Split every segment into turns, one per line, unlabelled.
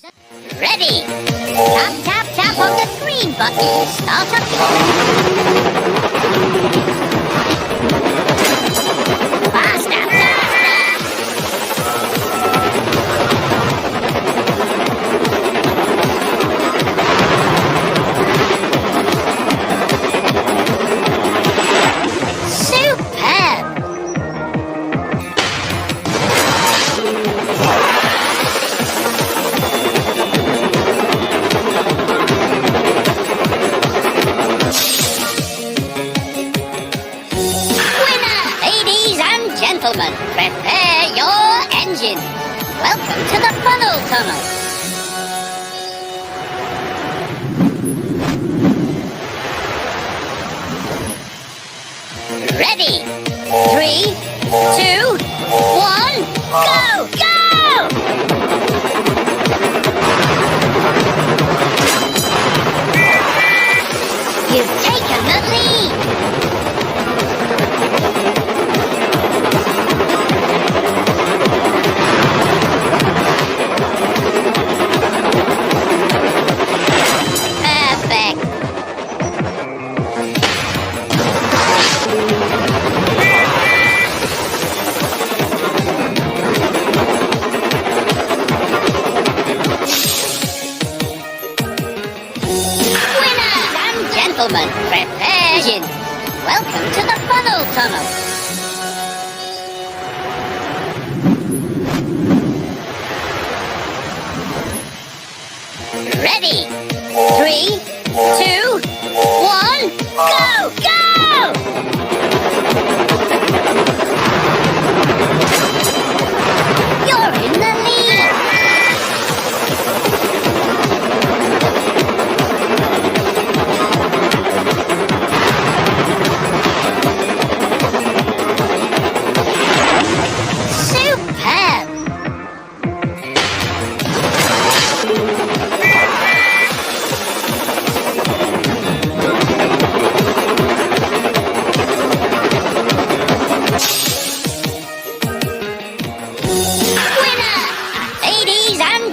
Ready! Tap, tap, tap on the green button to start up faster, superb! Gentlemen, prepare your engine. Welcome to the funnel tunnel. Ready? 3, 2, 1, go! Go! You've taken the lead. Gentlemen, prepare engine. Welcome to the funnel tunnel. Ready? 3, 2, 1, go! Go! You're in the lead.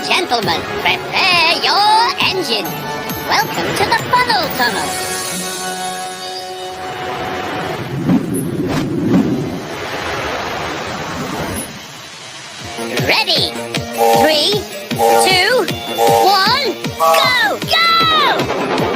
Gentlemen, prepare your engine. Welcome to the funnel tunnel. Ready? 3, 2, 1, go! Go!